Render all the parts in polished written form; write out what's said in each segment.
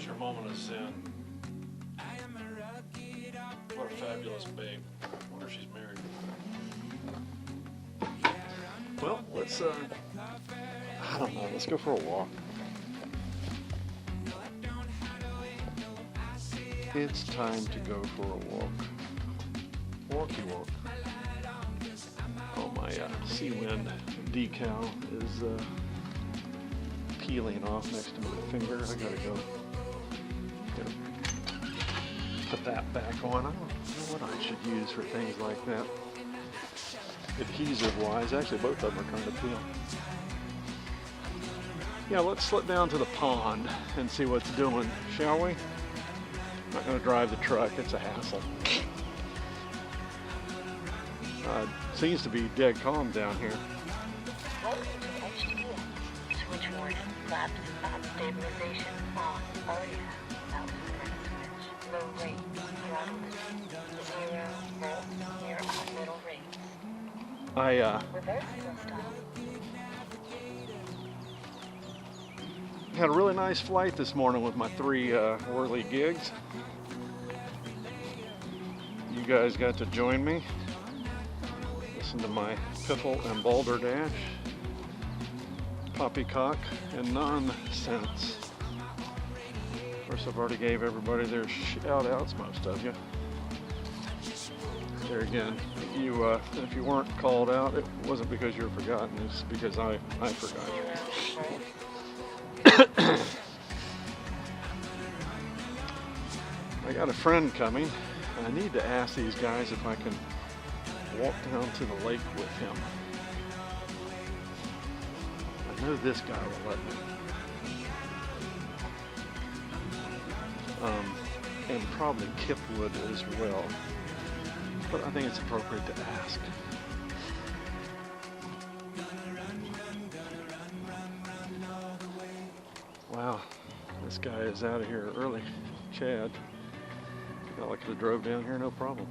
was your moment of zen? What a fabulous babe. I wonder if she's married. Well, let's, I don't know, let's go for a walk. It's time to go for a walk. Walkie walk. Oh, my Seawind decal is peeling off next to my finger. I gotta go put that back on. I don't know what I should use for things like that. Adhesive wise, actually both of them are kind of peel. Yeah, let's slip down to the pond and see what's doing, shall we? I'm not going to drive the truck, it's a hassle. Seems to be dead calm down here. Switchboard, flaps, stabilization on. Oh yeah, that was the switch. Low rate, throttled. 0 volt, near on middle rate. Reverse wheel stop. Had a really nice flight this morning with my 3 whirly gigs. You guys got to join me. Listen to my piffle and balderdash, poppycock, and nonsense. Of course, I've already gave everybody their shout-outs, most of you. There again, if you weren't called out, it wasn't because you were forgotten, it's because I forgot you. I got a friend coming, and I need to ask these guys if I can walk down to the lake with him. I know this guy will let me. And probably Kip would as well. But I think it's appropriate to ask. Wow, this guy is out of here early. Chad. I could have drove down here, no problem.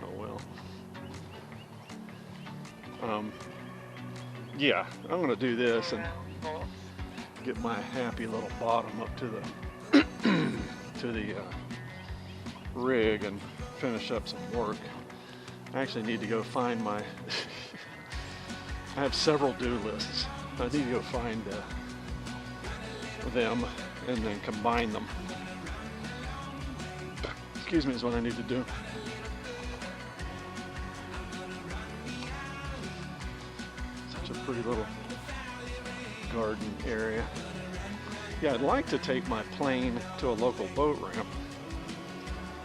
Oh well. Yeah, I'm gonna do this and get my happy little bottom up to the to the rig and finish up some work. I actually need to go find my. I have several do lists. I need to go find them and then combine them. Excuse me, is what I need to do. Such a pretty little garden area. Yeah, I'd like to take my plane to a local boat ramp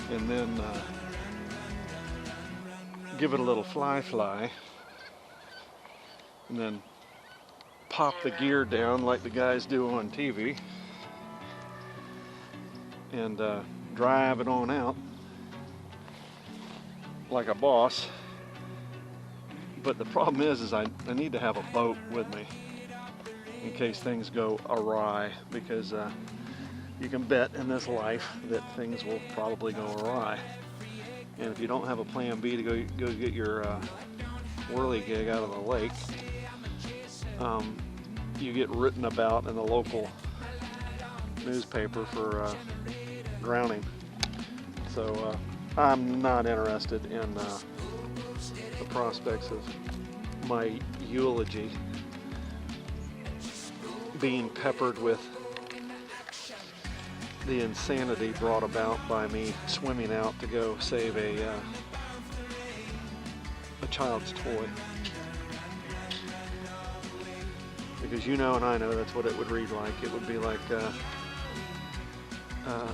and then give it a little fly and then pop the gear down like the guys do on TV and drive it on out like a boss. But the problem is I need to have a boat with me in case things go awry, because you can bet in this life that things will probably go awry. And if you don't have a plan B to go get your whirly gig out of the lake, you get written about in the local newspaper for drowning. So I'm not interested in the prospects of my eulogy being peppered with the insanity brought about by me swimming out to go save a child's toy. Because you know and I know that's what it would read like. It would be like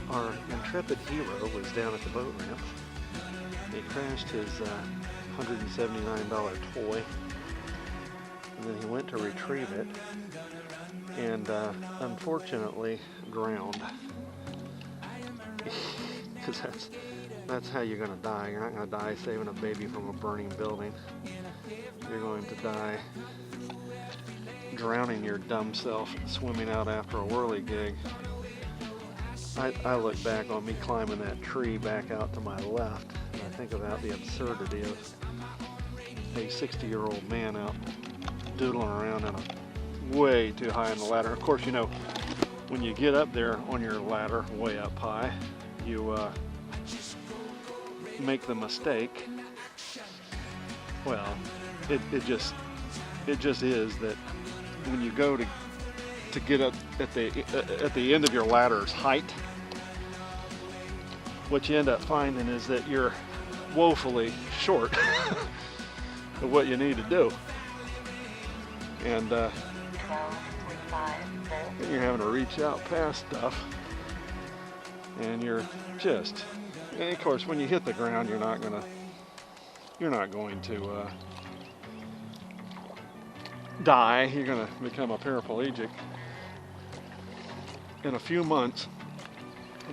our intrepid hero was down at the boat ramp. He crashed his $179 toy, and then he went to retrieve it and unfortunately drowned. Because that's how you're going to die. You're not going to die saving a baby from a burning building. You're going to die drowning your dumb self swimming out after a whirly gig. I look back on me climbing that tree back out to my left, and I think about the absurdity of a 60-year-old man out doodling around in a way too high on the ladder. Of course, you know, when you get up there on your ladder way up high, you make the mistake. Well, it just is that when you go to get up at the end of your ladder's height, what you end up finding is that you're woefully short of what you need to do, and you're having to reach out past stuff, and you're just, and of course when you hit the ground you're not going to die. You're going to become a paraplegic. In a few months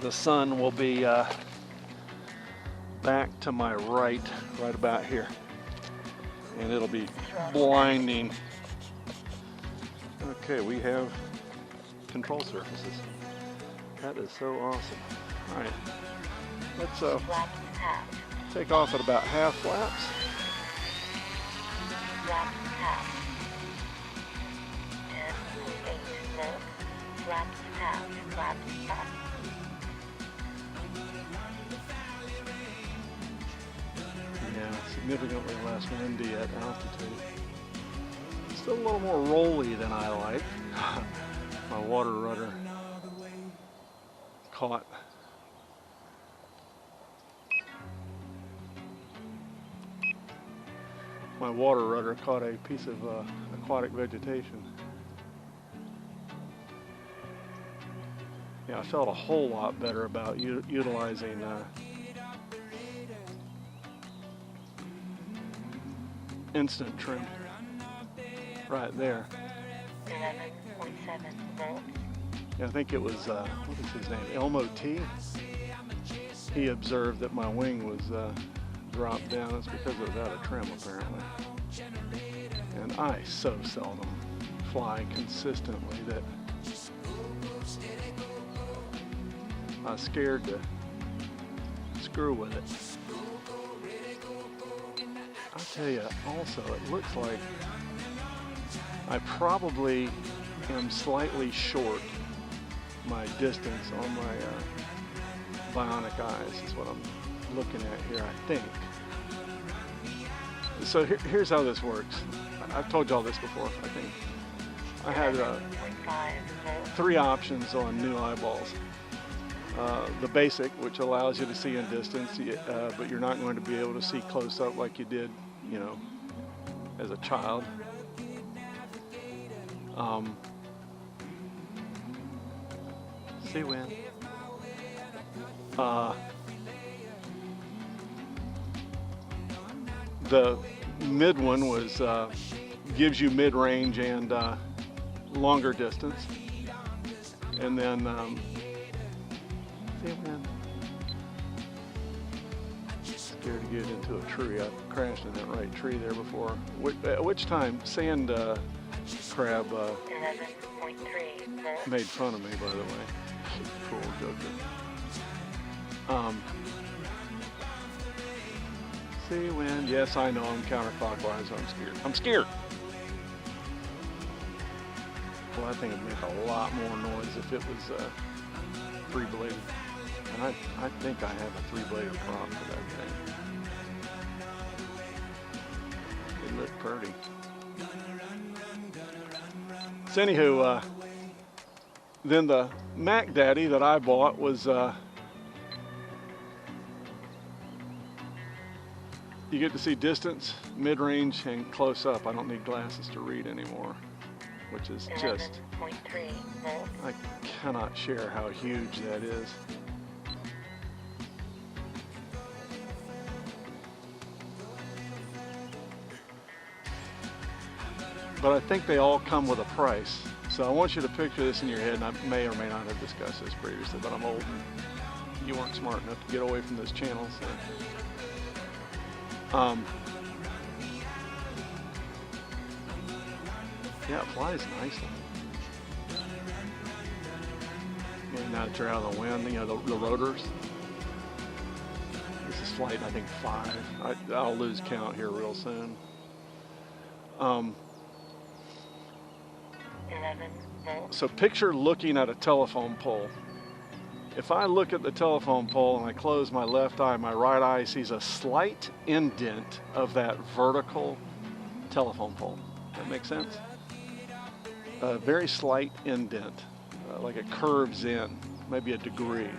the sun will be back to my right about here, and it'll be blinding. Okay, we have control surfaces. That is so awesome. All right, let's take off at about half flaps. Flaps half. 10.8 volts. Flaps half. Flaps up. Yeah, significantly less windy at altitude. Still a little more rolly than I like. My water rudder caught a piece of aquatic vegetation. Yeah, I felt a whole lot better about utilizing instant trim right there. 11.7 volts. Yeah, I think it was, what is his name, Elmo T? He observed that my wing was dropped down. It's because it was out of trim, apparently. And I so seldom fly consistently that I was scared to screw with it. I'll tell you, also, it looks like I probably am slightly short my distance on my bionic eyes is what I'm looking at here, I think. So here's how this works. I've told y'all this before, I think. I had 3 options on new eyeballs. The basic, which allows you to see in distance, but you're not going to be able to see close up like you did, you know, as a child. Seawind. The mid one was gives you mid-range and longer distance, and then Seawind. Scared to get into a tree. I crashed in that right tree there before. At which time sand crab 11.3 made fun of me, by the way. Cool joker. Seawind. Yes, I know I'm counterclockwise. I'm scared. Well, I think it'd make a lot more noise if it was 3-bladed. And I think I have a 3-bladed prop for that thing. It looked pretty. So anywho, then the Mac Daddy that I bought was you get to see distance, mid-range, and close up. I don't need glasses to read anymore, which is just, I cannot share how huge that is. But I think they all come with a price. So I want you to picture this in your head, and I may or may not have discussed this previously, but I'm old and you weren't smart enough to get away from this channel. So. Yeah, it flies nicely. And now that you're out of the wind, you know, the rotors. This is flight, I think, 5. I'll lose count here real soon. 11 So picture looking at a telephone pole. If I look at the telephone pole and I close my left eye, my right eye sees a slight indent of that vertical telephone pole. That makes sense? A very slight indent, like it curves in, maybe a degree.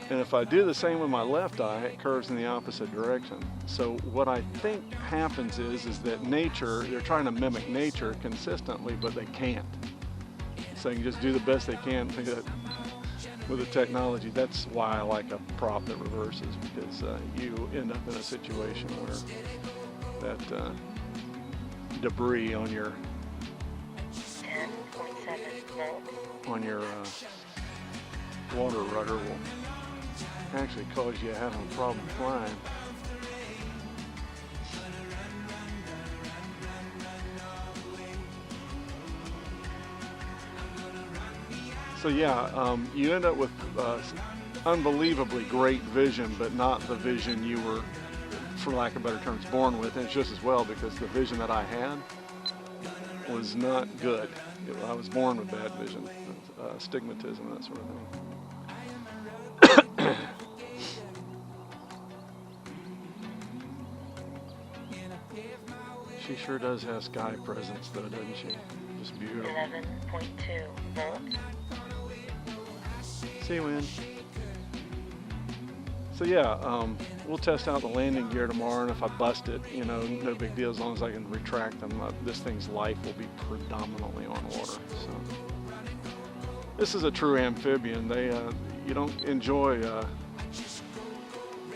And if I do the same with my left eye, it curves in the opposite direction. So what I think happens is that nature, they're trying to mimic nature consistently, but they can't. So they can just do the best they can with the technology. That's why I like a prop that reverses, because you end up in a situation where that debris on your 10.7 volts. on your water rudder will actually cause you having a problem flying. So yeah, you end up with unbelievably great vision, but not the vision you were, for lack of better terms, born with. And it's just as well, because the vision that I had was not good. I was born with bad vision, astigmatism, that sort of thing. She sure does have sky presence, though, doesn't she? Just beautiful. 11.2 volts. Seawind. So yeah, we'll test out the landing gear tomorrow, and if I bust it, you know, no big deal, as long as I can retract them. This thing's life will be predominantly on water. So this is a true amphibian. You don't enjoy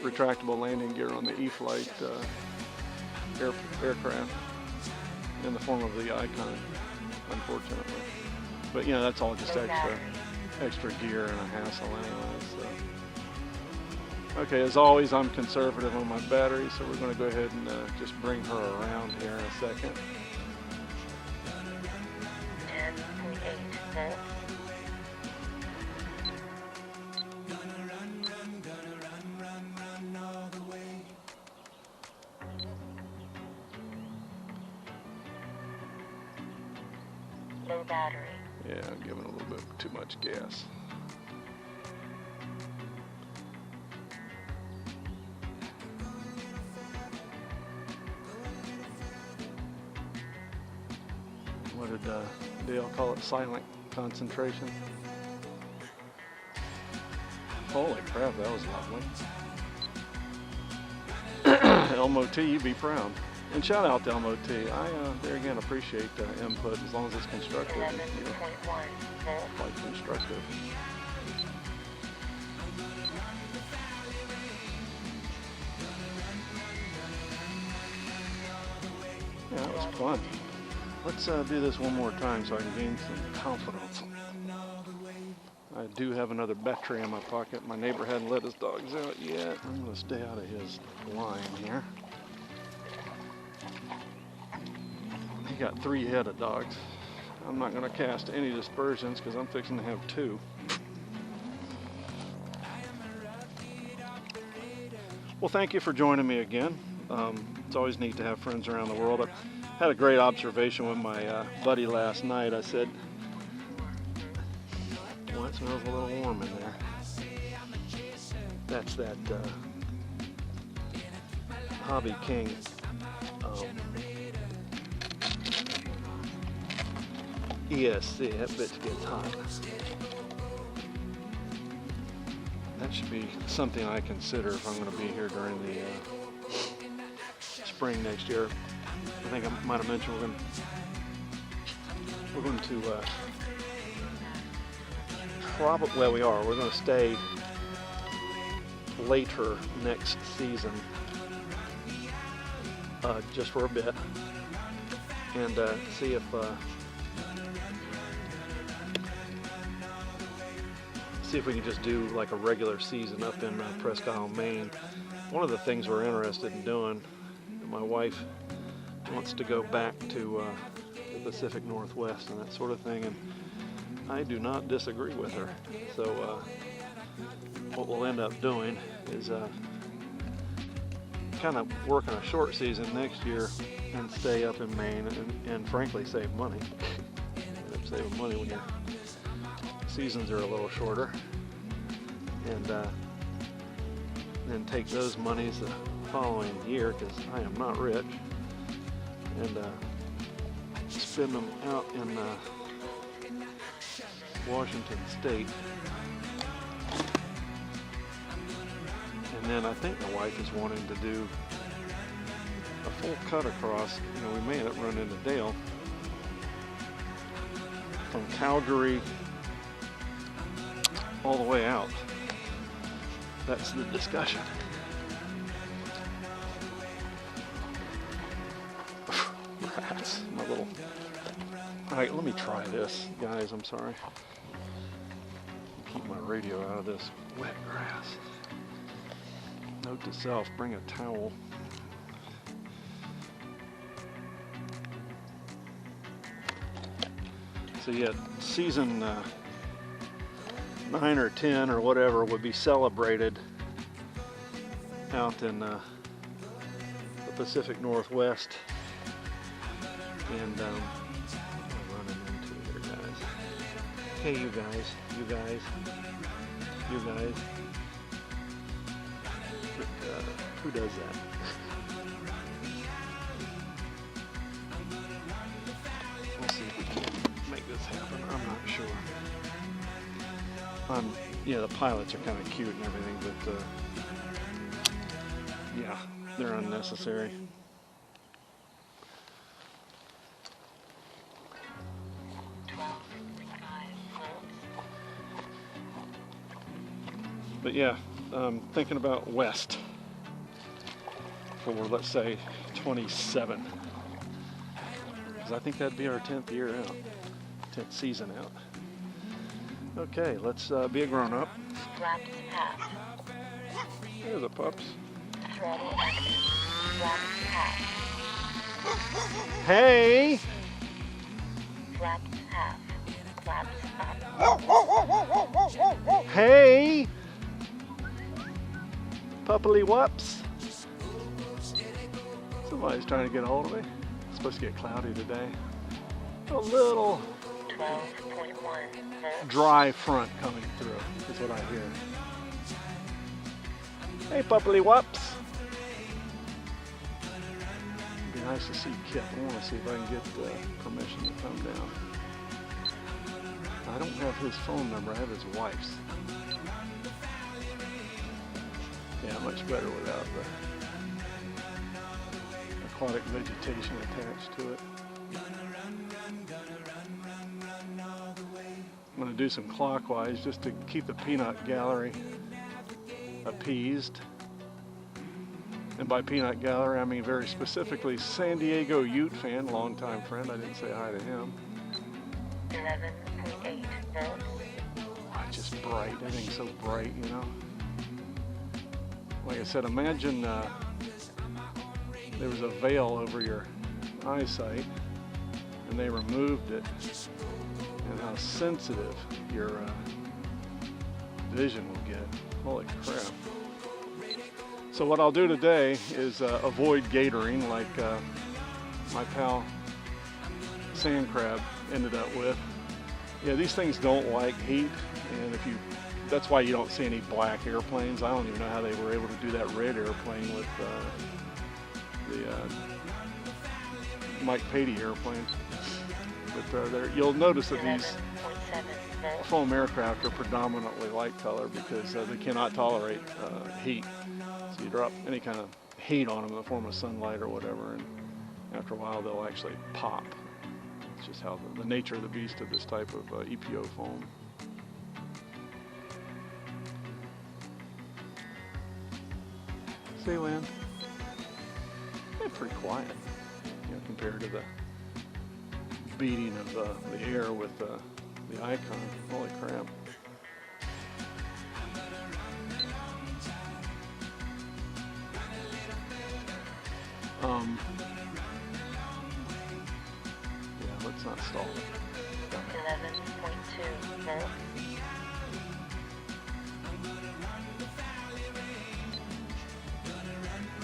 retractable landing gear on the E-Flight aircraft in the form of the Icon, unfortunately. But you know, that's all just extra gear and a hassle anyway. So. Okay, as always, I'm conservative on my battery, so we're going to go ahead and just bring her around here in a second. 10.8 volts. Low battery. Yeah, I'm giving a little bit too much gas. What did Dale call it? Silent concentration? Holy crap, that was lovely. Elmo T, you be proud. And shout out to Elmo T. I, there again, appreciate input as long as it's constructive. 11.1 volts. Quite constructive. Yeah, that was fun. Let's do this one more time so I can gain some confidence. I do have another battery in my pocket. My neighbor hadn't let his dogs out yet. I'm going to stay out of his line here. He got 3 head of dogs. I'm not going to cast any dispersions because I'm fixing to have 2. Well, thank you for joining me again. It's always neat to have friends around the world. I had a great observation with my buddy last night. I said, well, it smells a little warm in there. That's that Hobby King ESC. That bitch gets hot. That should be something I consider if I'm going to be here during the spring next year. I think I might have mentioned we're going to we're going to stay later next season, just for a bit, and see if we can just do like a regular season up in Presque Isle, Maine. One of the things we're interested in doing, my wife wants to go back to the Pacific Northwest and that sort of thing, and I do not disagree with her. So what we'll end up doing is kind of working a short season next year and stay up in Maine and frankly save money. saving money when your seasons are a little shorter. And then take those monies the following year, because I am not rich, and spend them out in Washington State. And then I think my wife is wanting to do a full cut across. You know, we may end up running into Dale from Calgary all the way out. That's the discussion. Rats, my little. All right, let me try this, guys. I'm sorry. Keep my radio out of this wet grass. Note to self: bring a towel. So yeah, season 9 or 10 or whatever would be celebrated out in the Pacific Northwest. And I'm running into here, guys. Hey, you guys. Who does that? We'll see if we can make this happen. I'm not sure. Yeah, the pilots are kind of cute and everything, but yeah, they're unnecessary. But yeah, thinking about west for, let's say, 27, because I think that'd be our 10th year out, 10th season out. Okay, let's be a grown-up. Flaps half. There's a pups. Throttle active. Flaps half. Hey! Flaps half. Flaps up. Hey! Puppily whups. Somebody's trying to get a hold of me. It's supposed to get cloudy today. A little 12.1 volts. dry front coming through is what I hear. Hey, puppily whups. It'd be nice to see Kip. I want to see if I can get permission to come down. I don't have his phone number. I have his wife's. Yeah, much better without the aquatic vegetation attached to it. I'm going to do some clockwise just to keep the peanut gallery appeased. And by peanut gallery, I mean very specifically San Diego Ute fan, longtime friend. I didn't say hi to him. 11.8 volts. Oh, it's just bright. Everything's so bright, you know. Like I said, imagine there was a veil over your eyesight and they removed it, and how sensitive your vision will get. Holy crap. So what I'll do today is avoid gatoring like my pal Sand Crab ended up with. Yeah, these things don't like heat, and that's why you don't see any black airplanes. I don't even know how they were able to do that red airplane with the Mike Patey airplane. But you'll notice that these foam aircraft are predominantly light color because they cannot tolerate heat. So you drop any kind of heat on them in the form of sunlight or whatever, and after a while they'll actually pop. It's just how the nature of the beast of this type of EPO foam. Seawind. They're pretty quiet, you know, compared to the beating of the air with the icon. Holy crap. Yeah, let's not stall it. 11.2 volts.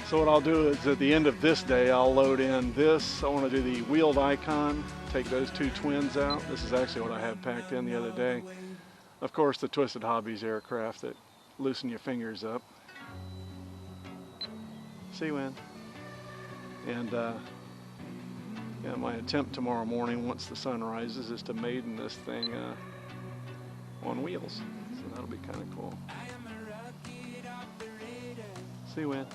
So what I'll do is at the end of this day, I'll load in this. I want to do the wheeled icon take those two twins out. This is actually what I had packed in the other day. Of course, the Twisted Hobbies aircraft that loosen your fingers up. Seawind. And yeah, my attempt tomorrow morning, once the sun rises, is to maiden this thing on wheels. So that'll be kind of cool. Seawind.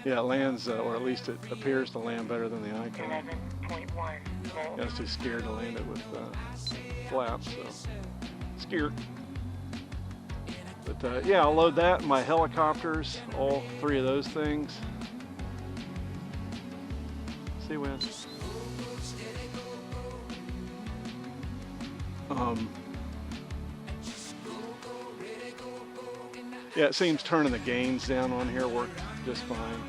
Yeah, it lands, or at least it appears to land better than the Icon. 11.1 volts. I was too scared to land it with flaps, so scared. But yeah, I'll load that, my helicopters, all three of those things. Seawind. Yeah, it seems turning the gains down on here worked just fine.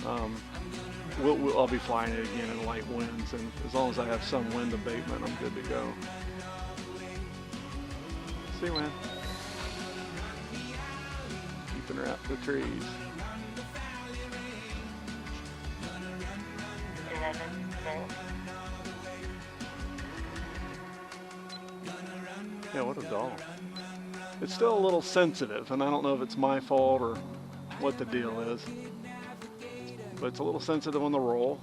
I'll be flying it again in light winds, and as long as I have some wind abatement, I'm good to go. Seawind. Keeping her out the trees. 11 volts. Yeah, what a doll. It's still a little sensitive, and I don't know if it's my fault or what the deal is. But it's a little sensitive on the roll.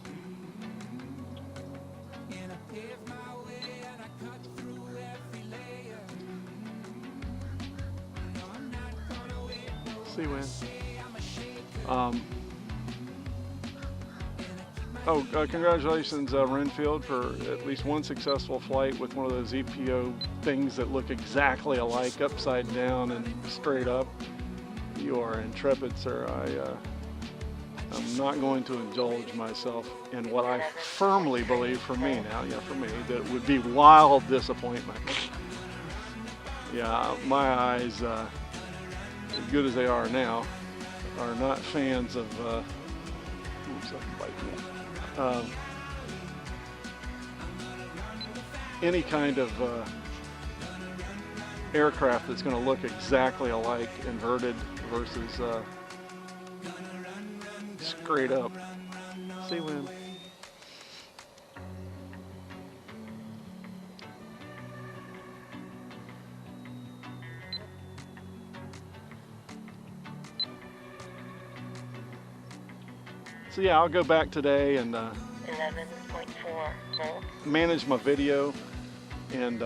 Seawind. Congratulations, Renfield, for at least one successful flight with one of those EPO things that look exactly alike, upside down and straight up. You are intrepid, sir. I'm not going to indulge myself in what I firmly believe, for me now, for me, that would be wild disappointment. Yeah, my eyes, as good as they are now, are not fans of, any kind of aircraft that's going to look exactly alike, inverted versus straight up. Seawind. So yeah, I'll go back today and 11.4 volts. manage my video and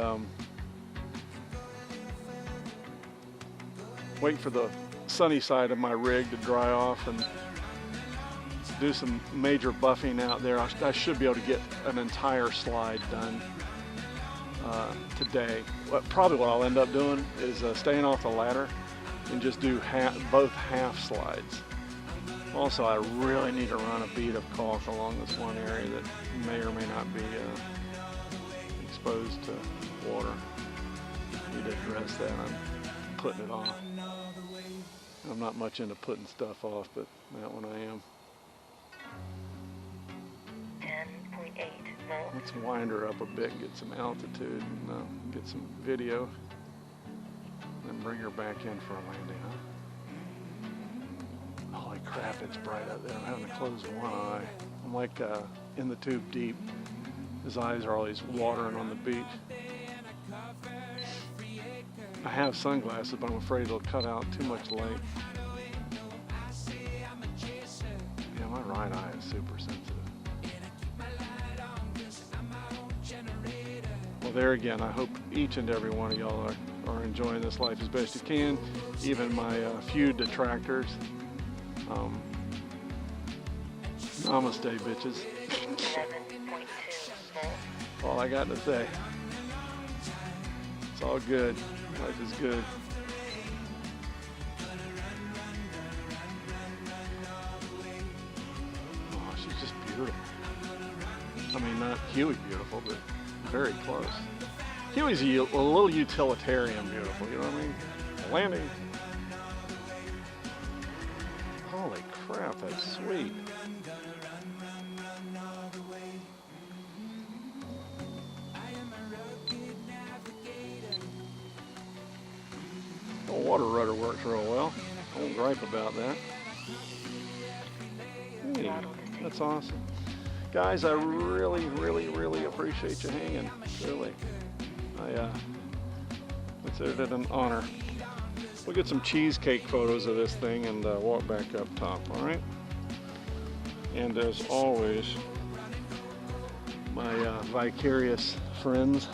wait for the sunny side of my rig to dry off and do some major buffing out there. I should be able to get an entire slide done today. Probably what I'll end up doing is staying off the ladder and just do both half slides. Also, I really need to run a bead of caulk along this one area that may or may not be exposed to water. Need to address that. I'm putting it off. I'm not much into putting stuff off, but that one I am. 10.8 volts. Let's wind her up a bit, get some altitude, and get some video, then bring her back in for a landing, huh? Holy crap, it's bright out there. I'm having to close one eye. I'm like in the tube deep. His eyes are always watering on the beach. I have sunglasses, but I'm afraid it'll cut out too much light. Yeah, my right eye is super sensitive. Well, there again, I hope each and every one of y'all are enjoying this life as best you can, even my few detractors. Namaste, bitches. 11.2 volts. All I got to say. It's all good. Life is good. Oh, she's just beautiful. I mean, not Huey beautiful, but very close. Huey's a little utilitarian beautiful, you know what I mean? Landing. Holy crap, that's sweet. The water rudder works real well. I won't gripe about that. Hey. That's awesome. Guys, I really, really, really appreciate you hanging. Really. I considered it an honor. We'll get some cheesecake photos of this thing and walk back up top, all right? And as always, my vicarious friends,